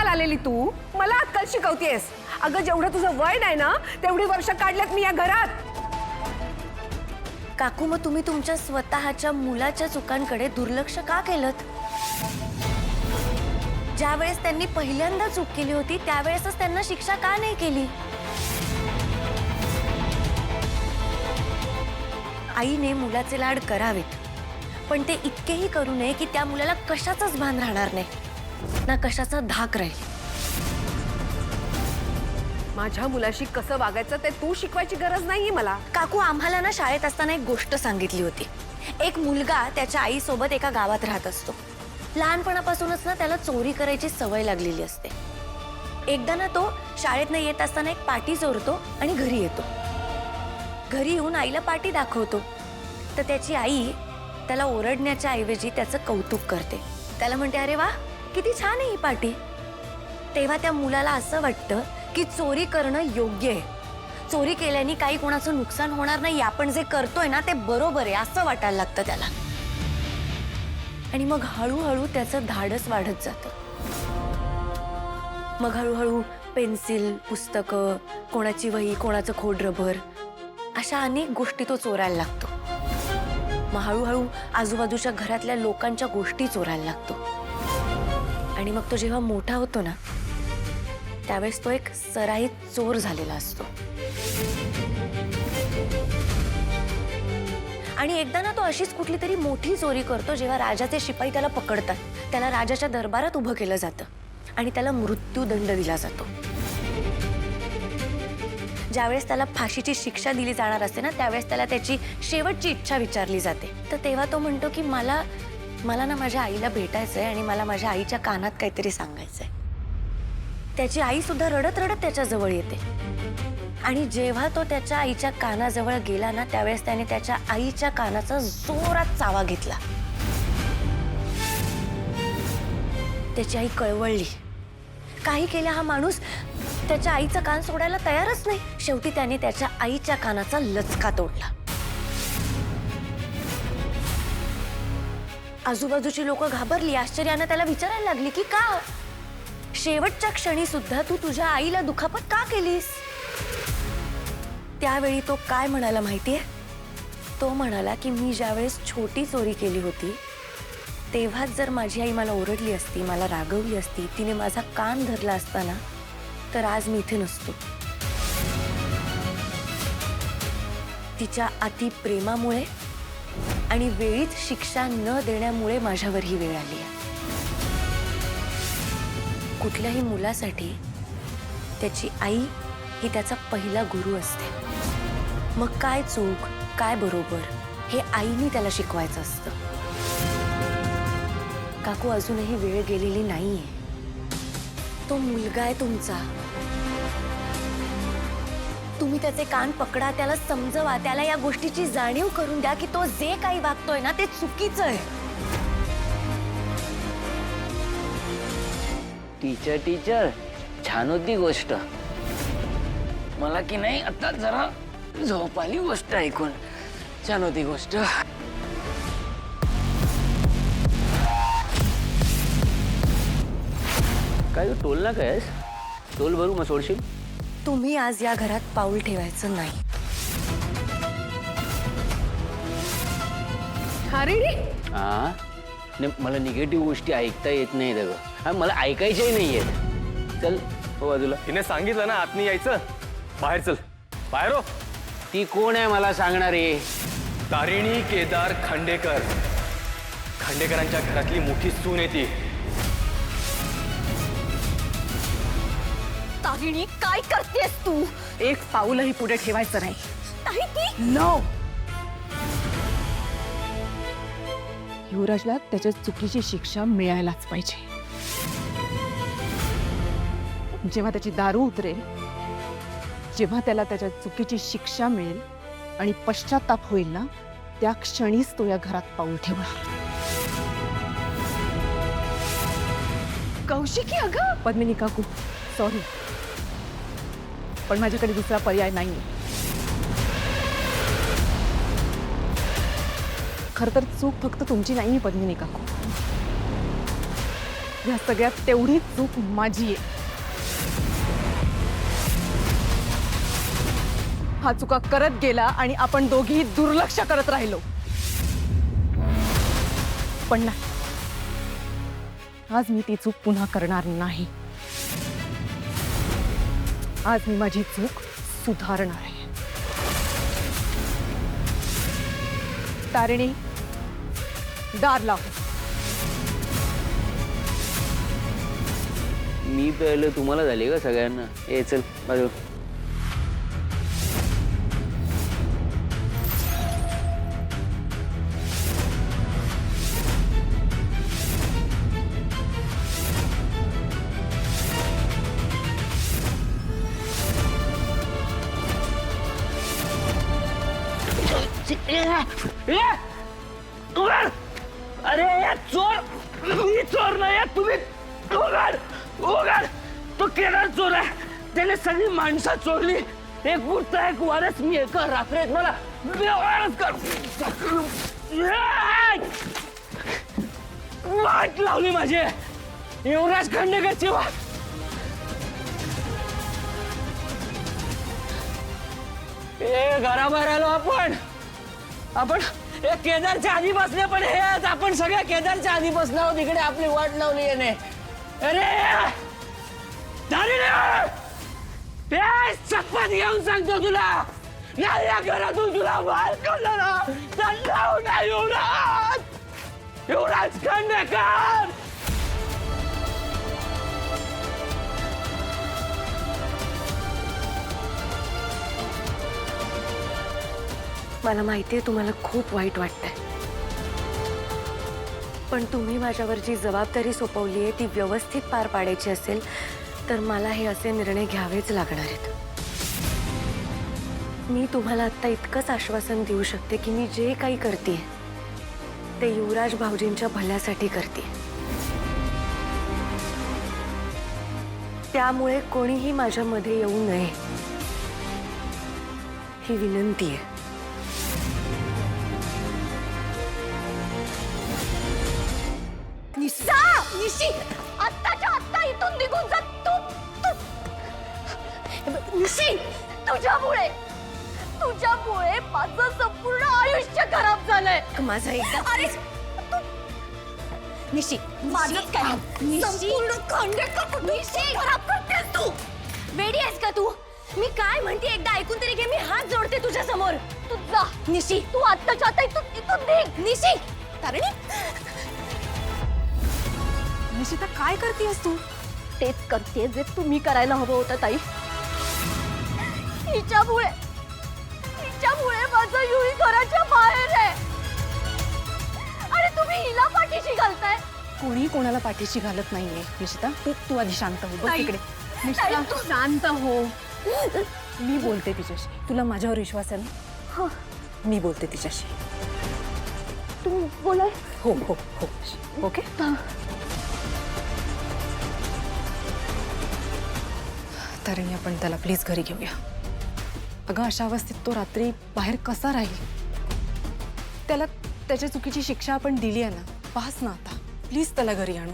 आलेली तू मला अक्कल शिकवतेस? अगं जेवढं तुझं वय नाही ना तेवढी वर्ष काढल्यात मी या घरात. काकू, मग तुम्ही तुमच्या स्वतःच्या मुलाच्या चुकांकडे दुर्लक्ष का केलं? ज्यावेळेस त्यांनी पहिल्यांदा चूक केली होती त्यावेळेसच त्यांना शिक्षा का नाही केली? आईने मुलाचे लाड करावेत, पण ते इतकेही करू नये की त्या मुलाला कशाचंच भान राहणार नाही, ना कशाचा धाक राहील. माझ्या मुलाशी कसं वागायचं ते तू शिकवायची गरज नाहीये मला. काकू, आम्हाला ना शाळेत असताना एक गोष्ट सांगितली होती. एक मुलगा त्याच्या आईसोबत एका गावात राहत असतो. लहानपणापासूनच ना त्याला चोरी करायची सवय लागलेली असते. एकदा ना तो शाळेतनं येत असताना एक पाटी चोरतो आणि घरी येतो. घरी येऊन आईला पाटी दाखवतो तर त्याची आई त्याला ओरडण्याच्या ऐवजी त्याचं कौतुक करते. त्याला म्हणते, अरे वा, किती छान आहे ही पाटी. तेव्हा त्या मुलाला असं वाटतं की चोरी करणं योग्य आहे. चोरी केल्याने काही कोणाचं नुकसान होणार नाही, आपण जे करतोय ना ते बरोबर आहे असं वाटायला लागतं त्याला. आणि मग हळूहळू त्याचं धाडस वाढत जातं. मग हळूहळू पेन्सिल, पुस्तकं, कोणाची वही, कोणाचं खोड रबर, अशा अनेक गोष्टी तो चोरायला लागतो. मग हळूहळू आजूबाजूच्या घरातल्या लोकांच्या गोष्टी चोरायला लागतो. आणि मग तो जेव्हा मोठा होतो ना त्यावेळेस तो एक सराईत चोर झालेला असतो. आणि एकदा ना तो अशीच कुठली तरी मोठी चोरी करतो जेव्हा राजाचे शिपाई त्याला पकडतात. त्याला राजाच्या दरबारात उभं केलं जातं आणि त्याला मृत्यूदंड दिला जातो. ज्यावेळेस त्याला फाशीची शिक्षा दिली जाणार असते ना त्यावेळेस त्याला त्याची शेवटची इच्छा विचारली जाते. तर तेव्हा तो म्हणतो की मला ना माझ्या आईला भेटायचंय आणि मला माझ्या आईच्या कानात काहीतरी सांगायचंय. त्याची आई सुद्धा रडत रडत त्याच्या जवळ येते. आणि जेव्हा तो त्याच्या आईच्या कानाजवळ गेला ना त्यावेळेस त्याने त्याच्या आईच्या कानाचा जोरात चावा घेतला. त्याची आई कळवळली. काही केल्या हा माणूस त्याच्या आईचं कान सोडायला तयारच नाही. शेवटी त्याने त्याच्या आईच्या कानाचा लचका तोडला. आजूबाजूची लोक घाबरली. आश्चर्यानं त्याला विचारायला लागली की का शेवटच्या क्षणी सुद्धा तू तुझ्या आईला दुखापत का केलीस? त्यावेळी तो काय म्हणाला माहितीये? तो म्हणाला की मी ज्यावेळेस छोटी चोरी केली होती तेव्हाच जर माझी आई मला ओरडली असती, मला रागवली असती, तिने माझा कान धरला असता ना तर आज मी इथे नसतो. तिच्या अति प्रेमामुळे आणि वेळीच शिक्षा न देण्यामुळे माझ्यावर ही वेळ आली आहे. कुठल्याही मुलासाठी त्याची आई ही त्याचा पहिला गुरु असते. मग काय चूक, काय बरोबर हे आईने त्याला शिकवायचं असतं. काकू, अजूनही वेळ गेलेली नाहीये. तो मुलगा आहे तुमचा. तुम्ही त्याचे कान पकडा, त्याला समजवा, त्याला या गोष्टीची जाणीव करून द्या की तो जे काही वागतोय ना ते चुकीचं आहे. टीचर छान होती गोष्ट. मला की नाही आता जरा झोप आली गोष्ट ऐकून. छान होती गोष्ट. काय टोल ना काय टोल भरू मग सोडशील? तुम्ही आज या घरात पाऊल ठेवायचं नाही. हा, मला निगेटिव्ह गोष्टी ऐकता येत नाही अगं. मला ऐकायच्याही नाहीयेत. चल हो बाजूला. तिने सांगितलं ना आत नाही यायचं. बाहेर चल. बाहेर हो. ती कोण आहे मला सांगणारे? तारिणी केदार खांडेकर. खांडेकरांच्या घरातली मोठी सून आहे ती. तारिणी, काय करतेस तू? एक पाऊलही पुढे ठेवायचं नाही. नो. युवराजला त्याच्या चुकीची शिक्षा मिळायलाच पाहिजे. जेव्हा त्याची दारू उतरेल, जेव्हा त्याला त्याच्या चुकीची शिक्षा मिळेल आणि पश्चाताप होईल ना त्या क्षणीच तो या घरात पाऊल ठेवणार. कौशिकी, अगं पद्मिनी काकू, सॉरी, पण माझ्याकडे दुसरा पर्याय नाहीये. खरं तर चूक फक्त तुमची नाही पद्मिनी काकू. या सगळ्यात तेवढी चूक माझी आहे. हा चुका करत गेला आणि आपण दोघीही दुर्लक्ष करत राहिलो. पण नाही, आज मी ती चूक पुन्हा करणार नाही. आज मी माझी चूक सुधारणार आहे. तारिणी, दार लाव. मी पहिलं तुम्हाला झाली का सगळ्यांना? ए चल बाजू. अरे चोर, मी चोर नाही, तुम्ही उघड उघड. तो केदार चोर आहे. त्याने सगळी माणसं चोरली. एक पुरत एक वारस मी एका रात्रीत मला बेवारस कर वाट लावली माझी. युवराज खांडेकरची वाट. घराबाहेर आलो आपण एक केदारच्या आधी बसले. पण हे आपण सगळ्या केदारच्या आधी बसलो आहोत. इकडे आपली वाट लावली याने. अरे शपथ घेऊन सांगतो तुला, नाही या घरातून तुला बाहेर काढलं ना, युवराज खांडेकर. मला माहितीये तुम्हाला खूप वाईट वाटतंय, पण तुम्ही माझ्यावर जी जबाबदारी सोपवली आहे ती व्यवस्थित पार पाडायची असेल तर मला हे असे निर्णय घ्यावेच लागणार आहेत. मी तुम्हाला आता इतकंच आश्वासन देऊ शकते की मी जे काही करते ते युवराज भाऊजींच्या भल्यासाठी करते. त्यामुळे कोणीही माझ्यामध्ये येऊ नये ही विनंती आहे. निशी, आत्ताच्या आत्ता इथून निघून जा. निशी, तुझ्यामुळे माझं संपूर्ण आयुष्य खराब झालंय. माझं एकदा निशी, माझं काय संपूर्ण खांडेकर निशी खराब करतेस तू. वेडी आहेस का तू? मी काय म्हणते एकदा ऐकून तरी घे. मी हात जोडते तुझ्या समोर. तू जा निशी, तू आत्ताच्या आता इथून निघ. निशी, तारिणी, निशिता, काय करतेस तू? तेच करते जे तुम्ही करायला हवं होतं ताई. हिच्यामुळे माझं युही घराच्या बाहेर आहे आणि तुम्ही हिला पाठीशी घालताय. कोणी कोणाला पाठीशी घालत नाहीये. निशिता, तू आधी शांत हो. बस इकडे. निशिता, तू शांत हो. मी बोलते तिच्याशी. तुला माझ्यावर विश्वास आहे ना? मी बोलते तिच्याशी. तू बोलाय. हो हो हो. ओके. तारिणी, आपण त्याला प्लीज घरी घेऊया. अगं, अशा अवस्थेत तो रात्री बाहेर कसा राहील? त्याला त्याच्या चुकीची शिक्षा आपण दिली आहे ना. पास ना आता. प्लीज त्याला घरी आणू.